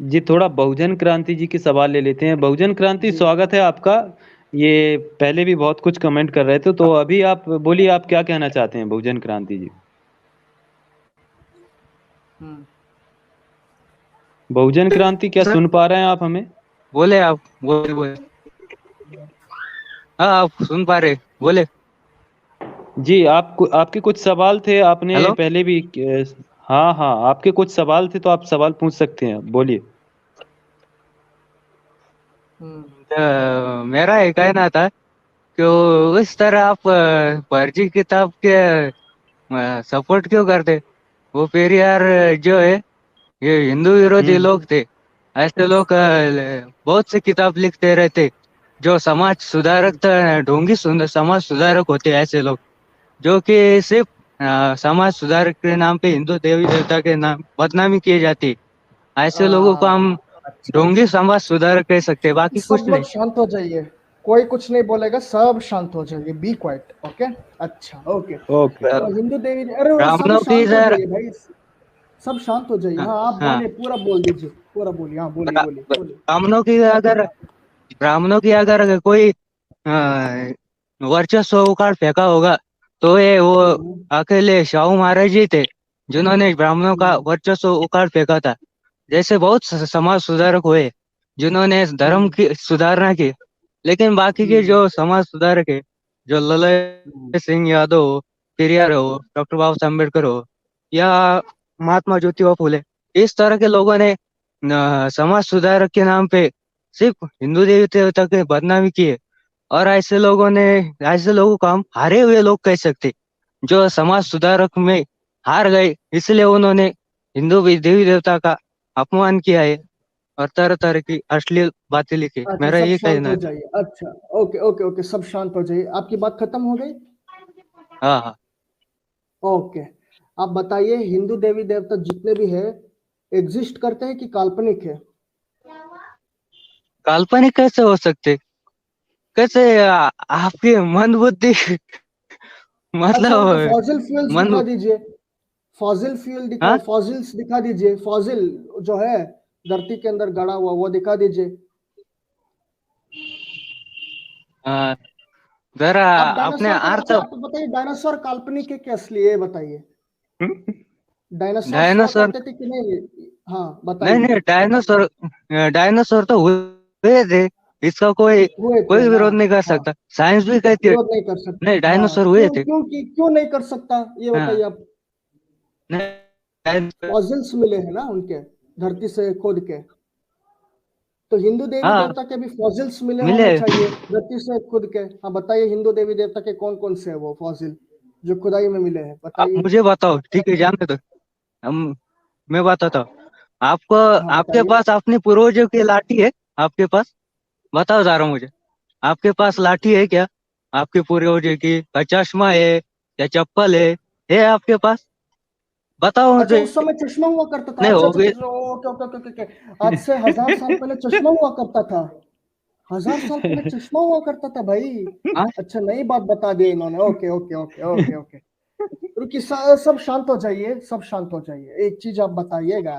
जी थोड़ा बहुजन क्रांति जी की सवाल ले लेते हैं। बहुजन क्रांति, जी। स्वागत है आपका। ये पहले भी बहुत कुछ कमेंट कर रहे थे, तो अभी आप बोलिए, आप क्या कहना चाहते हैं बहुजन क्रांति जी? हम्म। बहुजन क्रांति, क्या सर सुन पा रहे हैं आप हमें? बोले, आप बोले बोले। हाँ, आप सुन पा रहे, बोले। जी, आपके कुछ सवाल थे, आपने हेलो। पहले भी हाँ हाँ, आपके कुछ सवाल थे, तो आप सवाल पूछ सकते हैं, बोलिए। हम्म। मेरा ये कहना था कि उस तरह आप फर्जी किताब के सपोर्ट क्यों करते? वो पेरियार जो है, ये हिंदू विरोधी हम्म। लोग थे। ऐसे लोग बहुत से किताब लिखते रहते, जो समाज सुधारक ढोंगी समाज सुधारक होते हैं ऐसे लोग, जो कि सिर्फ समाज सुधारक के नाम पे हिंदू देवी देवता के नाम बदनामी की जाती। ऐसे लोगों को हम अच्छा, ढोंगी समाज सुधारक कह सकते हैं, बाकी सब कुछ लोग नहीं। शांत हो जाइए। कोई कुछ नहीं बोलेगा, सब शांत हो जाइए। Be quiet. ओके। अच्छा, ओके। ओके। तो हिंदू देवी, अरे वो सब ब्राह्मणों की शांत हो इधर। जाइए भाई। सब शांत हो जाइए। हाँ हाँ, आप हाँ। बोलिए, पूरा बोल दीजिए, पूरा बोलिए। हाँ, बोलिए बोलिए बोलिए। ब्राह्मणों की अगर कोई वर्चस्व उखाड़ फेंका होगा, तो ये वो हम्म। अकेले शाहू महाराज जी थे, जिन्होंने ब्राह्मणों का हम्म। वर्चस्व उखाड़ फेंका था। जैसे बहुत समाज सुधारक हुए, जिन्होंने इस धर्म हम्म। की सुधारना की। लेकिन बाकी के हम्म। जो समाज सुधारक है, जो हम्म। ललय सिंह यादव हो, पेरियार हो, डॉक्टर बाबा साहब अम्बेडकर हो, या महात्मा ज्योतिबा फुले, इस तरह के लोगों ने समाज सुधारक के नाम पे सिर्फ हिंदू देवी देवता के बदनामी की है। और ऐसे लोगों को हम हारे हुए लोग कह सकते, जो समाज सुधारक में हार गए, इसलिए उन्होंने देवी देवता का अपमान किया है और तरह तरह की अश्लील बातें लिखी। अच्छा, मेरा सब ये शांत कहना हो था। जाइए। अच्छा, ओके ओके ओके, सब शांत हो जाइए। आपकी बात खत्म हो गई? हाँ हाँ। ओके। आप बताइए, हिंदू देवी देवता जितने भी है, एग्जिस्ट करते हैं कि काल्पनिक है? काल्पनिक कैसे हो सकते? कैसे आपकी मन बुद्धि अच्छा, उनको मतलब फॉसिल फ्यूल्स मन। दिखा दीजिए। फॉसिल फ्यूल दिखा, हाँ। फॉसिल्स दिखा दीजिए। फॉसिल जो है धरती के अंदर गड़ा हुआ, वो दिखा दीजिए। हाँ, जरा आप अपने डायनासोर को, अर्थ। अच्छा आप बताइए, डायनासोर काल्पनिक है कि असली है, ये बताइए। डायनासोर हुआ डायनासोर। करते थे कि नहीं? हाँ, नहीं बताइए। नहीं, डायनासोर डायनासोर तो हुए थे। इसका कोई हुए थे कोई ना? विरोध नहीं कर हाँ, सकता, साइंस भी कहती है। विरोध नहीं कर सकते। नहीं, हाँ, डायनासोर हुए क्यों थे। क्यों क्यों नहीं कर सकता, ये बताइए हाँ। आप। नहीं, डायनासोर। फॉसिल्स मिले हैं ना उनके, धरती से खोद के। तो हिंदू देवी हाँ, देवता के भी फॉसिल्स मिले मिले। होने चाहिए, धरती से खुद के। हाँ, बताइए, हिंदू देवी देवता के कौन कौन से हैं वो फॉसिल जो खुदाई में मिले हैं, आप बताइए। मुझे बताओ, ठीक है, जानते तो हम। मैं बताता हूँ आपको। हाँ, आपके बताइए। पास अपने पूर्वजों की लाठी है? आपके पास? बताओ जरा मुझे। आपके पास लाठी है क्या? आपके पूर्वजों की का चश्मा है या चप्पल है आपके पास? बताओ अच्छा, मुझे। उस समय चश्मा हुआ करता था। नहीं अच्छा हो अच्छा गए। अच्छा, ओके ओके ओके ओके। आज से 1000 साल पहले चश्मा हुआ करता था। 1000 साल पहले चश्मा हुआ करता था भाई। हाँ अच्छा, नई बात बता दी इन्होंने। Okay okay okay okay okay. रुकिए, सब शांत हो जाइए, सब शांत हो जाइए। एक चीज आप बताइएगा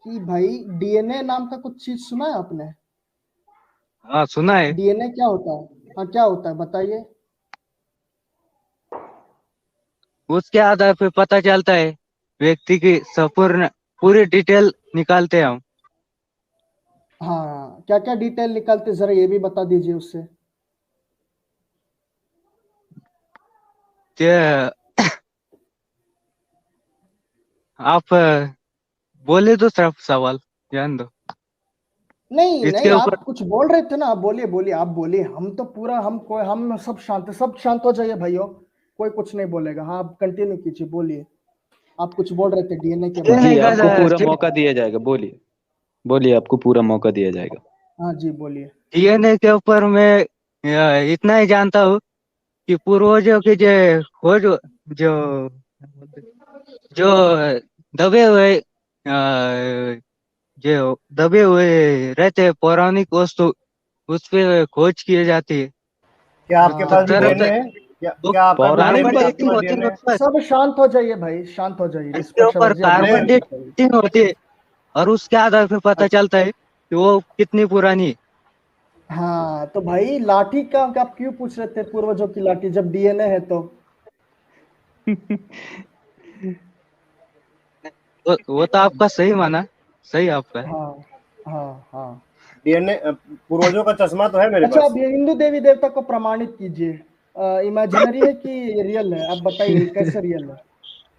कि भाई, डीएनए नाम का कुछ चीज सुना है आपने? हाँ, सुना है। डीएनए क्या होता है? हाँ, क्या होता है बताइए। उसके आधार पे पता चलता है, व्यक्ति की संपूर्ण पूरी डिटेल निकालते हैं हम। हाँ, क्या क्या डिटेल निकालते, जरा ये भी बता दीजिए उससे। कि आप बोले तो सिर्फ सवाल जान दो नहीं इसके नहीं, ऊपर। आप कुछ बोल रहे थे ना, आप बोलिए बोलिए, आप बोलिए। हम तो पूरा, हम सब शांत, सब शांत हो जाइए भाइयों। कोई कुछ नहीं बोलेगा। हाँ, आप कंटिन्यू कीजिए, बोलिए। आप कुछ बोल रहे थे डीएनए के बारे जी, डीएनए में। आपको पूरा का मौका दिया जाएगा, बोलिए। बोलिए, आपको पूरा मौका दिया जाएगा। हाँ जी, बोलिए। डीएनए के ऊपर मैं इतना ही जानता हूँ कि पूर्वजों की जो खोज, जो जो दबे हुए जो दबे हुए रहते हैं पौराणिक वस्तु, उस पे खोज की जाती है। क्या आपके हाँ, पास भी तरह डीएनए तरह है? वो क्या आपका भी पौराणिक डीएनए, कार्बन आपके वस्तु। डेटिंग पास होती है डीएनए है? उस पर। सब शांत हो जाइए भाई, शांत हो जाइए। इसके डिस्कशन ऊपर हो जाए, नहीं, कार्बन डिस्कशन मत करिए। डेटिंग होती है। और उसके आधार पे पता चलता है कि वो कितनी पुरानी है। हाँ तो भाई लाठी का आप क्यों पूछ रहे थे, पूर्वजों की लाठी, जब डीएनए है तो? वो तो आपका सही माना, सही आपका। हाँ हाँ हाँ। डीएनए पूर्वजों का चश्मा तो है मेरे अच्छा, पास। अब ये हिंदू देवी देवता को प्रमाणित कीजिए, इमेजिनरी है कि रियल है, आप बताइए कैसे रियल है,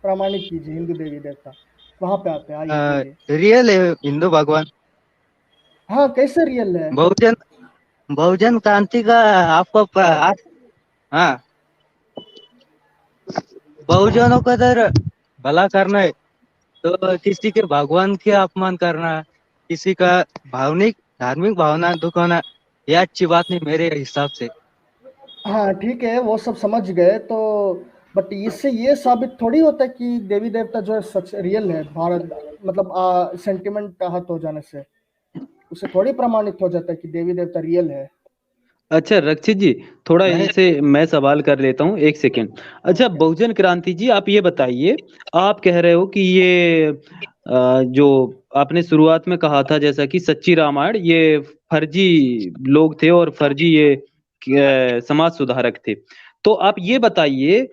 प्रमाणित कीजिए हिंदू देवी देवता। वहां पे आते हैं, आइए बोलिए। रियल है हिंदू भगवान। हाँ कैसे रियल है? बहुजन बहुजन क्रांति का आपको हाँ, बहुजनों का अगर भला करना है तो किसी के भगवान के अपमान करना, किसी का भावनिक धार्मिक भावना दुखाना, ये अच्छी बात नहीं मेरे हिसाब से। हाँ ठीक है, वो सब समझ गए तो, बट इससे ये साबित थोड़ी होता है कि देवी देवता जो है सच रियल है, भारत मतलब सेंटिमेंट आहत हो जाने से उससे थोड़ी प्रमाणित हो जाता है कि देवी देवता रियल है। अच्छा रक्षित जी, थोड़ा नहीं, इनसे मैं सवाल कर लेता हूँ, एक सेकेंड। अच्छा बहुजन क्रांति जी, आप ये बताइए, आप कह रहे हो कि ये जो आपने शुरुआत में कहा था जैसा कि सच्ची रामायण ये फर्जी लोग थे और फर्जी ये समाज सुधारक थे, तो आप ये बताइए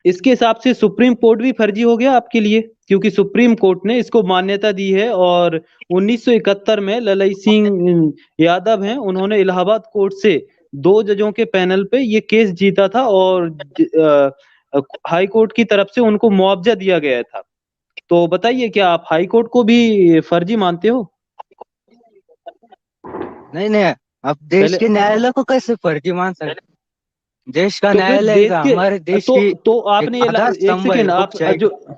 इसके हिसाब से सुप्रीम कोर्ट भी फर्जी हो गया आपके लिए, क्योंकि सुप्रीम कोर्ट ने इसको मान्यता दी है और 1971 में ललई सिंह यादव हैं, उन्होंने इलाहाबाद कोर्ट से 2 जजों के पैनल पे ये केस जीता था और हाई कोर्ट की तरफ से उनको मुआवजा दिया गया था। तो बताइए क्या आप हाई कोर्ट को भी फर्जी मानते हो? नहीं, नहीं, अब देश पहले के न्यायालय को कैसे फर्जी मान सकते? देश का तो फिर न्यायालय देश का के हमारे देश की तो एक आपने ये आधार एक स्तंभ है सेकेंड आप लोकशाही जो, का।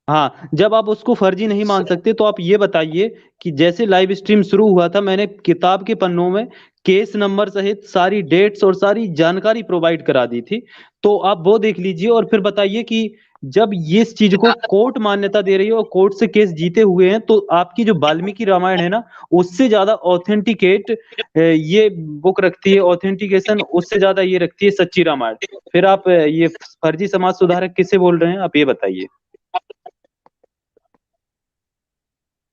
हाँ जब आप उसको फर्जी नहीं मान सकते तो आप ये बताइए कि जैसे लाइव स्ट्रीम शुरू हुआ था, मैंने किताब के पन्नों में केस नंबर सहित सारी डेट्स और सारी जानकारी प्रोवाइड करा दी थी, तो आप वो देख लीजिए और फिर बताइए कि जब ये इस चीज को कोर्ट मान्यता दे रही है और कोर्ट से केस जीते हुए हैं, तो आपकी जो वाल्मीकि रामायण है ना, उससे ज्यादा ऑथेंटिकेट ये बुक रखती है, ऑथेंटिकेशन उससे ज्यादा ये रखती है सच्ची रामायण। फिर आप ये फर्जी समाज सुधारक किसे बोल रहे हैं, आप ये बताइए।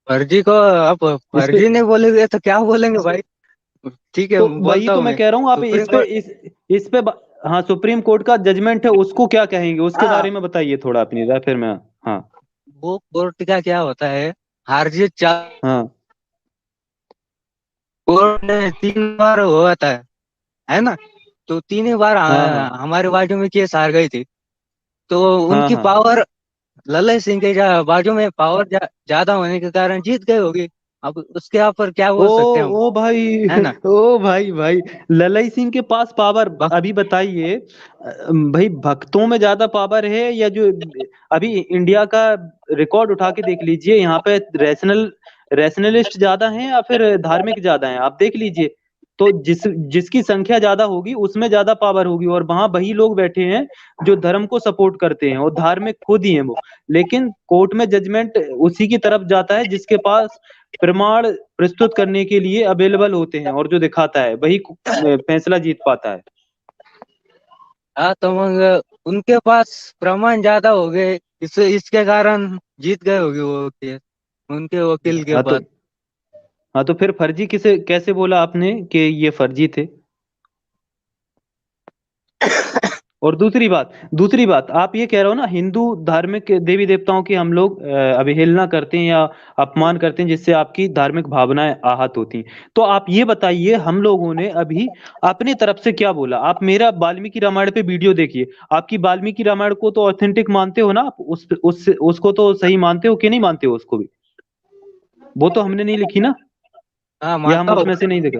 फर्जी को आप इस पे फर्जी नहीं बोलेंगे तो क्या बोलेंगे भाई? ठीक है, तो वही बोलता तो हूँ मैं मैं। कह रहा हूँ, आप सुप्रीम कोर्ट इस पे हाँ सुप्रीम कोर्ट का जजमेंट है, उसको क्या कहेंगे, उसके हाँ, बारे में बताइए थोड़ा अपनी राय, फिर मैं। हाँ वो कोर्ट का क्या होता है, हार जीत हाँ कोर्ट ने 3 बार हुआ है ना? तो 3 ही बार हाँ हाँ हमारे बाजू में केस हार गई थी। तो हाँ उनकी हाँ। पावर, लल्ले सिंह के बाजू में पावर ज्यादा होने के कारण जीत गए होगी। अब उसके ऊपर क्या ओ बोल सकते हैं हम, ओ भाई है ना? ओ भाई भाई, ललई सिंह के पास पावर, बक- अभी बताइए भाई, भक्तों में ज्यादा पावर है या जो अभी इंडिया का रिकॉर्ड उठा के देख लीजिए, यहाँ पे रैशनलिस्ट ज्यादा हैं या फिर धार्मिक ज्यादा हैं, आप देख लीजिए। तो जिसकी संख्या ज्यादा होगी उसमें ज्यादा पावर होगी, और वहां वही लोग बैठे हैं जो धर्म को सपोर्ट करते हैं और धार्मिक खुद ही हैं वो, लेकिन कोर्ट में जजमेंट उसी की तरफ जाता है जिसके पास प्रमाण प्रस्तुत करने के लिए अवेलेबल होते हैं, और जो दिखाता है वही फैसला जीत पाता है। हाँ, तो मग उनके पास प्रमाण ज्यादा हो गए, इसके कारण जीत गए होगे वो केस उनके वकील के हाँ तो पास। हाँ तो फिर फर्जी किसे कैसे बोला आपने कि ये फर्जी थे? और दूसरी बात आप ये कह रहे हो ना, हिंदू धार्मिक देवी देवताओं की हम लोग अवहेलना करते हैं या अपमान करते हैं, जिससे आपकी धार्मिक भावनाएं आहत होती हैं। तो आप ये बताइए, हम लोगों ने अभी अपने तरफ से क्या बोला? आप मेरा वाल्मीकि रामायण पे वीडियो देखिए, आपकी वाल्मीकि रामायण को तो ऑथेंटिक मानते हो ना आप, उसको तो सही मानते हो कि नहीं मानते हो उसको भी? वो तो हमने नहीं लिखी ना, हाँ, या हम मानता हूँ। उसमें से नहीं देखा?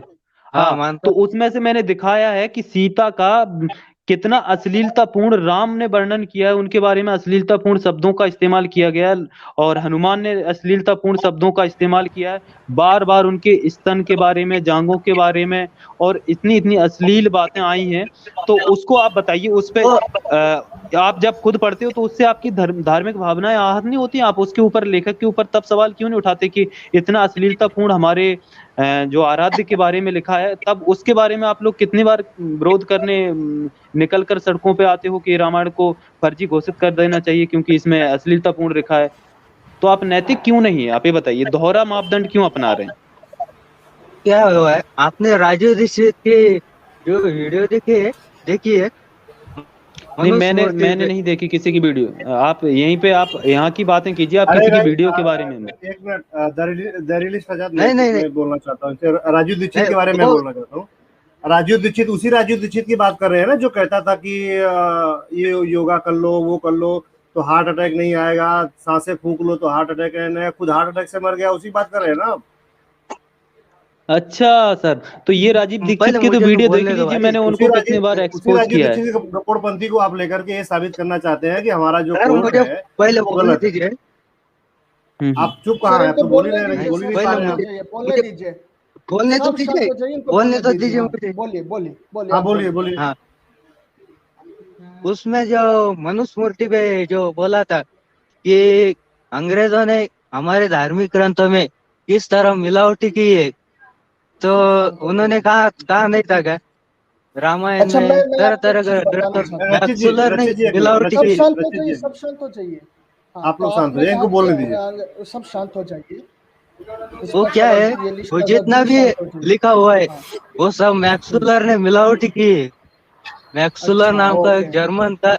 हाँ, हाँ मानता तो हूँ। उसमें से मैंने दिखाया है कि सीता का कितना अश्लीलतापूर्ण राम ने वर्णन किया है, उनके बारे में अश्लीलतापूर्ण शब्दों का इस्तेमाल किया गया है, और हनुमान ने अश्लीलतापूर्ण शब्दों का इस्तेमाल किया है, बार बार उनके स्तन के बारे में, जांघों के बारे में, और इतनी इतनी अश्लील बातें आई हैं। तो उसको आप बताइए, उस पे वो आप जब खुद पढ़ते हो तो उससे आपकी धार्मिक भावनाएं आहत नहीं होती? आप उसके ऊपर, लेखक के ऊपर तब सवाल क्यों नहीं उठाते कि इतना अश्लीलतापूर्ण हमारे जो आराध्य के बारे में लिखा है, तब उसके बारे में आप लोग कितनी बार विरोध करने निकल कर सड़कों पे आते हो कि रामायण को फर्जी घोषित कर देना चाहिए क्योंकि इसमें अश्लीलतापूर्ण लिखा है? तो आप नैतिक क्यों नहीं है? आप ये बताइए, दोहरा मापदंड क्यों अपना रहे हैं? क्या हुआ है, आपने राजीव दीक्षित की जो वीडियो देखी है नहीं, मनुष्य मैंने मूर्ति मैंने पे? नहीं देखी किसी की वीडियो। आप यहीं पे आप यहाँ की बातें कीजिए, आप अरे किसी की भाई वीडियो के बारे में। एक मिनट, दरिलिस्ट आजाद, नहीं नहीं नहीं मैं बोलना चाहता हूँ। राजू दीक्षित नहीं, के बारे में वो बोलना चाहता हूँ। राजू दीक्षित, उसी राजू दीक्षित की बात कर रहे हैं ना, जो कहता था कि ये योगा कर लो, वो कर लो तो हार्ट अटैक नहीं आएगा, सांसें फूंक लो तो हार्ट अटैक है, खुद हार्ट अटैक से मर गया, उसी बात कर रहे हैं ना आप। अच्छा सर, तो ये राजीव दीक्षित पहले की तो मुझे तो वीडियो देख बोलने दो लीजिए, भाई। मैंने उनको कितने बार उसी एक्सपोज राजू किया है। दीक्षित के कट्टरपंथी को आप लेकर के ये साबित करना चाहते हैं कि हमारा जो सर कोर्ट मुझे है पहले वो बोलने गलत है। दीजिए। आप चुप सर कहाँ है? आप इनको तो बोल ही बोलने नहीं रहे, नहीं, दीजिए, बोल ही सर नहीं पा पहले रहे शांत हैं हो आप। मुझे जाइए, बोलने मुझे दीजिए। बोलने तो सब शांत दीजिए, हो जाइए, इनको बोलने बोलने तो दीजिए। दीजिए हाँ मुझे। बोलिए बोलिए बोलिए, हाँ आप बोलिए बोलिए। बोलिए। हाँ, उसमें जो मनुस्मृति पे जो बोला था कि अंग्रेजों ने हमारे धार्मिक ग्रंथों में किस तरह मिलावटी की है, तो सब शांत हो उन्होंने जाइए। कहा नहीं था क्या रामायण अच्छा, मैं में मैं तरह आपको एक तरह चीज का बताना ग्रंथों चाहता हूँ। मैक्सुलर ने रचित जी एक मिनट, मिलावटी सब की? शांत हो रचित जाइए, जी एक सब मिनट, शांत हो जाइए। हाँ, आप तो लोग शांत हो आपने जाइए, कहा इनको कि बोलने दीजिए। सब शांत हो जाइए। वो पुष्पक क्या है, अवस्थी, ये लिस्ट वो आजाद जी जितना भी भी शांत हो जाइए। लिखा हुआ है हाँ। वो सब मैक्सुलर ने मिलावटी की है। मैक्सुलर अच्छा, नाम का एक ओके। जर्मन था,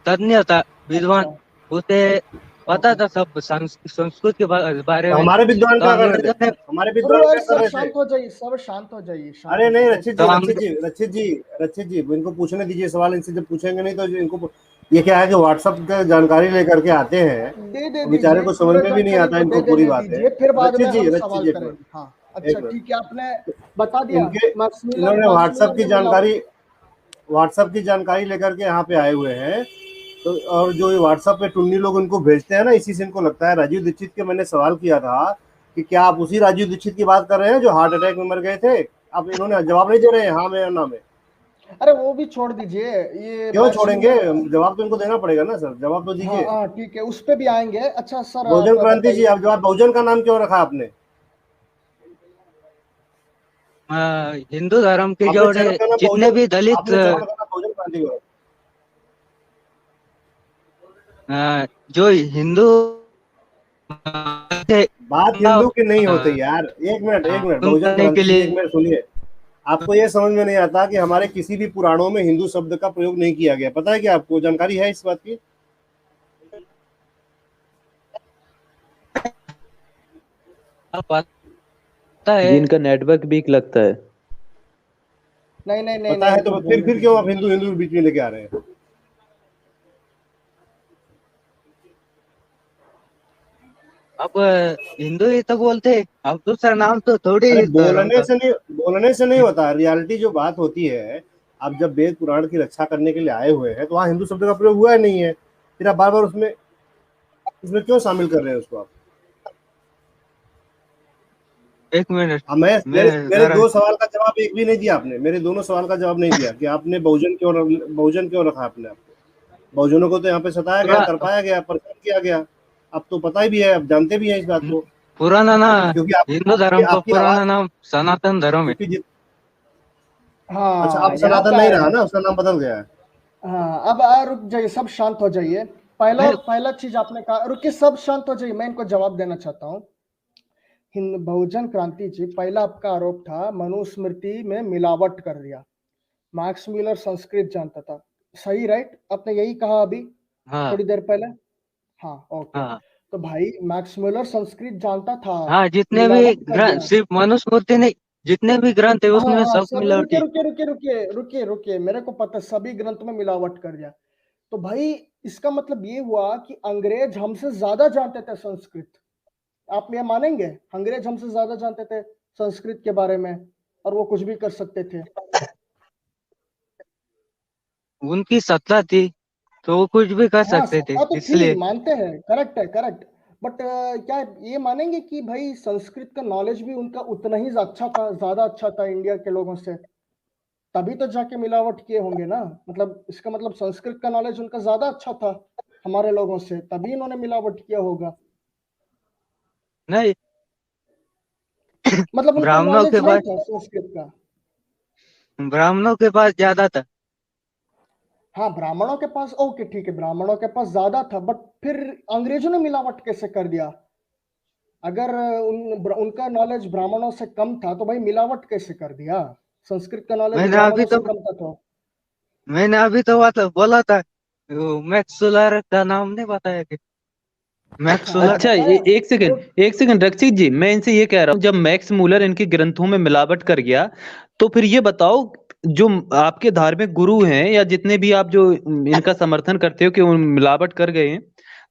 तज्ञ था, विद्वान। अच्छा, उसे पता ओके। था सब संस्कृत के बारे तो में। हमारे विद्वान तो क्या कर रहे थे? अंग्रेजों ने हमारे अरे विद्वान यार, क्या कर सब रहे थे? शांत हो जाइए, सब शांत हो जाइए, शांत अरे हो नहीं, जाइए। रचित ओके। जी, तो रचित जी, रचित जी, रचित जी, इनको पूछने दीजिए सवाल। इनसे जब पूछेंगे नहीं तो इनको, ये क्या है कि व्हाट्सएप का जानकारी लेकर के आते हैं, दे और बेचारे दीजिए, को समझ पूरा में भी नहीं जानकारी आता इनको इनको दे पूरी देने बातें। दीजिए, फिर बाद में हम रचित सवाल जी एक मिनट, करेंगे। हाँ, अच्छा एक मिनट। ठीक है, आपने बता दिया। इनके मैक्समिलर इन्होंने मैक्समिलर ने मिलावट। व्हाट्सएप की जानकारी लेकर के यहाँ पे आए हुए हैं। तो और जो व्हाट्सएप पे टुन्नी लोग इनको भेजते हैं ना, इसी से इनको लगता है। राजीव दीक्षित के मैंने सवाल किया था कि क्या आप उसी राजीव दीक्षित की बात कर रहे हैं जो हार्ट अटैक में मर गए थे? अब इन्होंने जवाब नहीं दे रहे हैं हाँ में या ना में। अरे वो भी छोड़ दीजिए, ये क्यों छोड़ेंगे? मैक्समिलर। जवाब तो इनको देना पड़ेगा ना सर, जवाब तो हाँ दीजिए। हाँ ठीक है, उस पे भी आएंगे। अच्छा सर, आप बहुजन क्रांति जी, बताइए। आप जवाब, बहुजन का नाम क्यों रखा आपने? हिंदू धर्म के आपने जोड़े चैनल का नाम जितने बहुजन, भी दलित आपने चैनल का नाम बहुजन क्रांति क्यों? जो हिंदू थे बात हिंदू की नहीं होती यार। एक मिनट बहुजन करने के क्रांति जी, लिए। एक मिनट सुनिए। आपको ये समझ में नहीं आता कि हमारे किसी भी पुराणों में हिंदू शब्द का प्रयोग नहीं किया गया? पता है कि आपको जानकारी है इस बात की? पता है। जिनका नेटवर्क वीक लगता है। नहीं नहीं नहीं पता नहीं, है इनको तो बोलने फिर क्यों आप दीजिए। हिंदू हिंदू बीच में लेके आ रहे हैं? अब हिंदू ही तो बोलते, अब दूसरा नाम तो थोड़ी अरे धर्म का। बोलने से नहीं होता, रियलिटी जो बात होती है। आप जब वेद पुराण की रक्षा करने के लिए आए हुए हैं तो वहाँ हिंदू शब्द का प्रयोग हुआ ही नहीं है, फिर आप बार बार उसमें उसमें क्यों शामिल कर रहे हैं उसको आप? एक मिनट, अब मैं, मैं मेरे जरा दो सवाल का जवाब एक भी नहीं दिया आपने। मेरे दोनों सवाल का जवाब नहीं दिया कि आपने बहुजन क्यों रखा आपने आपको? बहुजनों को तो यहाँ पे सताया गया, पूरा तरपाया गया, परेशान किया गया। अब तो पता ही भी है, अब जानते भी हैं इस बात को। पुराना ना, क्योंकि हिंदू धर्म का आपकी पुराना आवाज, नाम सनातन धर्म है। क्योंकि अच्छा, हाँ, अब यहाँ सनातन पे नहीं आया रहा है। ना, उसका नाम बदल गया है। हाँ, अब रुक जाइए, सब शांत हो जाइए। पहला नहीं, पहला चीज आपने कहा, रुकिए, सब शांत हो जाइए, मैं इनको जवाब देना चाहता हूँ। हिंद बहुजन क्रांति जी, पहला आपका आरोप था मनुस्मृति में मिलावट कर दिया। मार्क्स मिलर संस्कृत जानता था, सही? राइट, आपने यही कहा अभी हाँ थोड़ी देर पहले। हाँ, ओके। हाँ तो भाई मैक्स मिलर संस्कृत जानता था, हाँ, जितने भी मिलावट कर ग्रंथ, दिया। सिर्फ मनुस्मृति नहीं, जितने भी ग्रंथ है हाँ उसमें हाँ, सब सब रुके मिलावटी। रुके रुके रुके रुके रुके, मेरे को पता, सभी ग्रंथ में मिलावट कर दिया। तो भाई इसका मतलब ये हुआ कि अंग्रेज हमसे ज्यादा जानते थे संस्कृत। आप ये मानेंगे? अंग्रेज हमसे ज्यादा जानते थे संस्कृत के बारे में, और वो कुछ भी कर सकते थे। उनकी सत्ता थी तो वो कुछ भी कर हाँ, सकते थे, सत्ता तो थी, इसलिए। मानते हैं, करेक्ट है, करेक्ट। बट क्या ये मानेंगे कि भाई संस्कृत का नॉलेज भी उनका उतना ही अच्छा था, ज्यादा अच्छा था इंडिया के लोगों से? तभी तो जाके मिलावट किए होंगे ना। मतलब इसका मतलब संस्कृत का नॉलेज उनका ज्यादा अच्छा था हमारे लोगों से, तभी इन्होंने मिलावट किया होगा। नहीं, मतलब उनको ब्राह्मणों नॉलेज के नहीं पास, था संस्कृत का। ब्राह्मणों के पास ज्यादा था। हाँ ब्राह्मणों के पास, ओके ठीक है, ब्राह्मणों के पास ज्यादा था, बट फिर अंग्रेजों ने मिलावट कैसे कर दिया? अगर उनका नॉलेज ब्राह्मणों से कम था तो भाई मिलावट कैसे कर दिया? संस्कृत का नॉलेज मैंने अभी ब्राह्मणों से तो कम था तो। मैंने अभी तो बात बोला था, मैक्स सोलर का नाम नहीं बताया कि मैक्स अच्छा आपने सोलर। अच्छा, बताया एक सेकंड, तो। एक सेकंड रक्षित जी, मैं इनसे ये कह रहा हूँ, जब मैक्स मूलर इनके ग्रंथों में मिलावट कर गया, तो फिर ये बताओ, जो आपके धार्मिक गुरु हैं या जितने भी आप जो इनका समर्थन करते हो कि वो मिलावट कर गए हैं,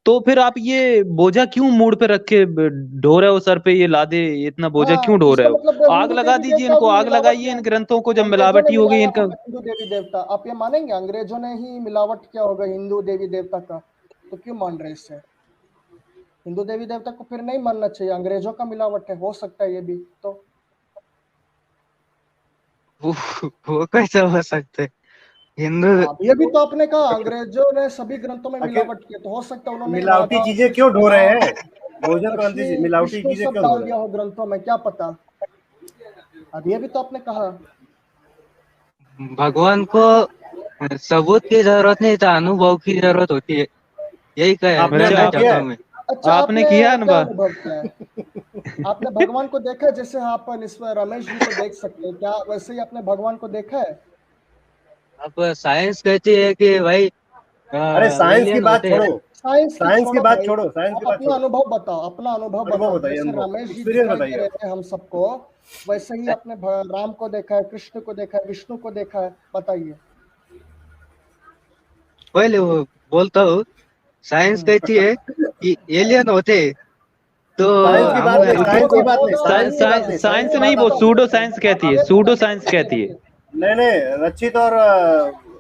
तो फिर आप ये बोझा क्यों मूड पे रख के ढो रहे हो सर पे, ये लादे इतना बोझा हाँ क्यों ढो रहे इसका हो? मतलब आग हिंदू लगा देवी दीजिए देवता इनको, भी आग मिलावट लगाइए है। इन ग्रंथों को, जब अंग्रेजों ने मिलावट ही हो गई मिलाया इनका। होगा हिंदू देवी देवता, आप ये मानेंगे अंग्रेजों ने ही मिलावट किया होगा हिंदू देवी देवता का? तो क्यों मान रहे इससे? हिंदू देवी देवता को फिर नहीं मानना चाहिए, अंग्रेजों का मिलावट है, हो सकता है ये भी तो। वो, वो कैसे हो सकते हिंदू। हाँ ये भी तो आपने कहा अंग्रेजों ने सभी ग्रंथों में आखिर मिलावट की है, तो हो सकता है उन्होंने मिलावटी राधा चीजें क्यों कृष्ण ढो रहे राम हैं? बहुजन क्रांति लक्ष्मी जी मिलावटी विष्णु चीजें सब क्यों ढो डाल रहे दिया हैं? हो ग्रंथों में, क्या पता? अब ये भी तो आपने कहा। भगवान को सबूत की जरूरत नहीं था, अनुभव की जरूरत होती है, यही आपने अच्छा, कहना अनुभव किया चाहता है? हूँ मैं। अच्छा आपने आपने किया क्या अनुभव? अनुभव किया है? आपने भगवान को देखा है? जैसे आप रमेश जी को देख सकते हैं, क्या वैसे ही आपने भगवान को देखा है? अब साइंस कहती है कि भाई अरे साइंस की एलियन बात होते हैं। छोड़ो, साइंस की साइंस की छोड़ो बात भाई, छोड़ो, साइंस की आप बात अपना छोड़ो। अनुभव बताओ, अपना अनुभव अनुभव बताओ। बताइए, जैसे अनुभव रमेश जी एक्सपीरियंस दिखाई दे बताइए रहे आप। हैं हम सबको, वैसे ही आपने राम को देखा है, कृष्ण को देखा है, विष्णु को देखा है, बताइए। पहले वो बोलता हूँ, साइंस हम्म। कहती है कि एलियन होते हैं, तो साइंस की हम बात नहीं, वो साइंस की दो बात वो नहीं, दो साइंस की बात नहीं, साइंस साइंस की नहीं, बात वो आप बताओ। सूडो छोड़ो। साइंस कहती है, ये तो सूडो बताइए, साइंस ये कहती है। बताइए। नहीं नहीं, रचित और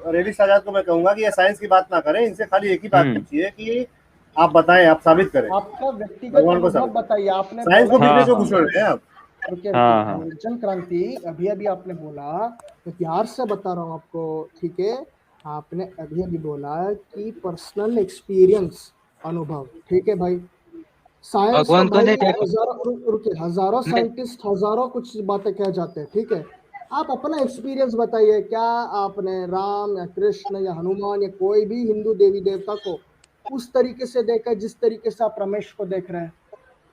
रेडिस आजाद को मैं कहूंगा कि ये साइंस की बात ना करें, इनसे खाली एक ही बात हम्म। पूछिए कि आप बताएं, आप साबित करें, आपका व्यक्तिगत भगवान को अनुभव साबित करें। बताइए। आपने साइंस बोला को बीच में हाँ क्यों हाँ घुस रहे हैं आप? रुकिए रुकिए, हाँ हाँ। बहुजन क्रांति अभी अभी आपने बोला, तो प्यार से बता रहा हूँ आपको, ठीक है? आपने अभी अभी बोला कि पर्सनल एक्सपीरियंस, अनुभव, ठीक है भाई। साइंस तो भगवान को भाई नहीं देखा। हजारों रुकिए, हजारों नहीं, साइंटिस्ट हजारों कुछ बातें कह जाते हैं, ठीक है? आप अपना एक्सपीरियंस बताइए, क्या आपने राम या कृष्ण या हनुमान या कोई भी हिंदू देवी देवता को उस तरीके से देखा जिस तरीके से आप रमेश को देख रहे हैं?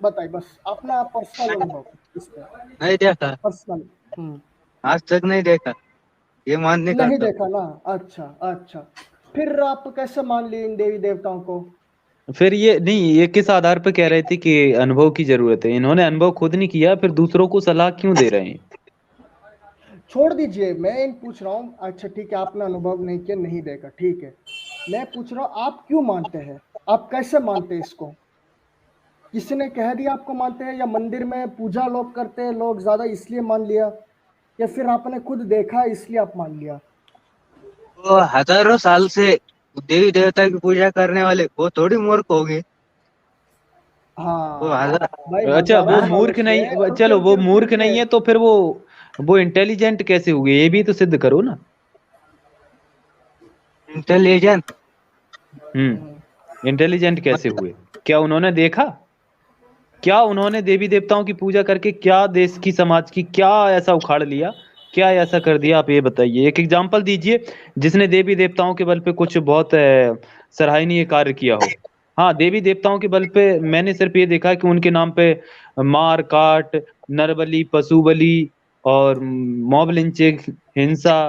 बताइए बस अपना पर्सनल अनुभव इस पे, नहीं देखा, पर्सनल। हम्म। आज तक नहीं देखा, ये मानने का नहीं तो। देखा ना? अच्छा अच्छा, फिर आप कैसे मान लिए इन देवी देवताओं को? फिर ये नहीं, ये किस आधार पर कह रहे थे कि अनुभव की जरूरत है? इन्होंने अनुभव खुद नहीं किया, फिर दूसरों को सलाह क्यों दे रहे हैं? छोड़ दीजिए, मैं इन पूछ रहा हूँ। अच्छा ठीक है, आपने अनुभव नहीं किया, नहीं देखा, ठीक है। मैं पूछ रहा हूँ आप क्यों मानते हैं, आप कैसे मानते हैं इसको? किसी ने कह दिया आपको मानते हैं, या मंदिर में पूजा लोग करते हैं लोग ज्यादा इसलिए मान लिया, या फिर आपने खुद देखा इसलिए आप मान लिया? वो हजारों साल से देवी देवता की पूजा करने वाले वो थोड़ी मूर्ख हो गए। वो हाँ हजार। भाई, अच्छा, हजारों वो हाँ? सालों मूर्ख से। नहीं, रुकिए चलो रुकिए वो रुकिए मूर्ख नहीं रुकिए। है तो फिर वो इंटेलिजेंट कैसे हुए, ये भी तो सिद्ध करो ना। इंटेलिजेंट। हम्म। इंटेलिजेंट कैसे हुए? क्या उन्होंने देखा? क्या उन्होंने देवी देवताओं की पूजा करके क्या देश की, समाज की क्या ऐसा उखाड़ लिया, क्या ऐसा कर दिया? आप ये बताइए, एक एग्जाम्पल दीजिए जिसने देवी देवताओं के बल पे कुछ बहुत सराहनीय कार्य किया हो। हाँ, देवी देवताओं के बल पे मैंने सिर्फ ये देखा है कि उनके नाम पे मार काट, नरबलि, पशु बलि और मॉब लिंचिंग, हिंसा,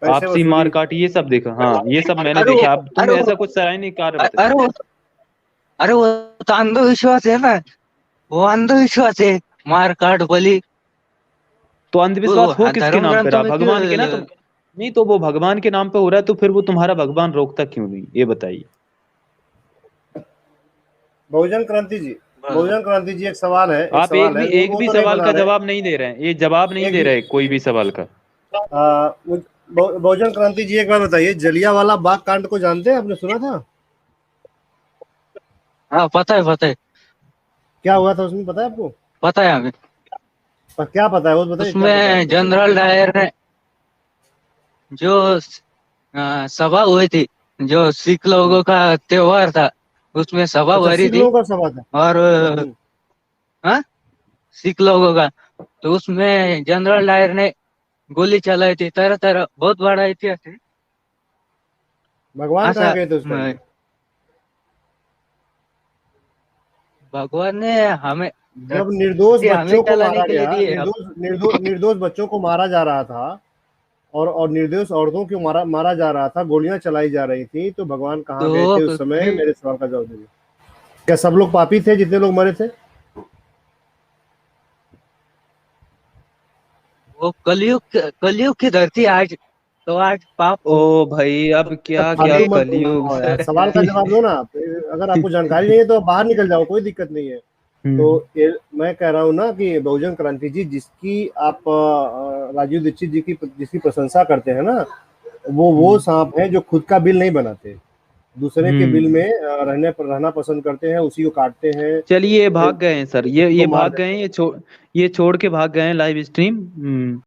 पैसे आपसी मार वसूली। काट, ये सब देखा। हाँ, ये सब मैंने अरे देखा। अब तुम अरे ऐसा कुछ सराहनीय कार्य बताओ। अरे अरे वो तो अंधविश्वास है ना, वो अंधविश्वास है, मार काट बलि। तो अंधविश्वास हो किसके धर्म नाम पे ग्रंथों रहा? में क्यों? भगवान के ना? तो नहीं, तो वो भगवान के नाम पे हो रहा है, तो फिर वो तुम्हारा भगवान रोकता क्यों नहीं, ये बताइए। बहुजन क्रांति जी, बहुजन क्रांति जी, एक सवाल है, एक आप सवाल है, एक वो भी तो नहीं सवाल बता का रहे। जवाब नहीं दे रहे हैं, ये जवाब नहीं एक दे भी रहे कोई भी सवाल का। बहुजन क्रांति जी, एक बार बताइए, जलियांवाला बाग कांड को जानते हैं? आपने सुना था? हाँ पता है, पता है। क्या हुआ था उसमें, पता है आपको? पता है हमें। पर क्या पता है वो बताइए, क्या पता है उसमें आपको? जनरल डायर ने जो सभा हुई थी, जो सिख लोगों का त्योहार था, उसमें सभा अच्छा, भरी सिख थी। लोगों का सभा था। और हम्म। हाँ, सिख लोगों का, तो उसमें जनरल डायर ने गोली चलाई थी। तरह तरह बहुत बड़ा इतिहास है। भगवान हाँ कहाँ गए थे उस टाइम? भगवान ने हमें जब निर्दोष धरती हमें बच्चों को चलाने मारा के लिए गया, दी है। निर्दोष बच्चों को मारा जा रहा था, और निर्दोष औरतों को मारा जा रहा था, गोलियां चलाई जा रही थी, तो भगवान कहाँ गए थे उस तो समय? फिर मेरे सवाल का जवाब दीजिए। क्या सब लोग पापी थे जितने लोग मरे थे? वो कलयुग की धरती आज, तो आज पाप ओ भाई, अब क्या क्या फालतू मत कलयुग। बोलो यार, सवाल का जवाब दो ना। अगर आपको जानकारी नहीं है तो आप बाहर निकल जाओ, कोई दिक्कत नहीं है। तो मैं कह रहा हूँ ना कि बहुजन क्रांति जी, जिसकी आप राजीव दीक्षित जी की जिसकी प्रशंसा करते हैं ना, वो सांप है जो खुद का बिल नहीं बनाते, दूसरे के बिल में रहना पसंद करते हैं, उसी को काटते हैं, चलिए, ये भाग गए हैं सर, ये उसी को मार भाग देते गए हैं। हैं, ये छोड़ के भाग गए हैं लाइव स्ट्रीम।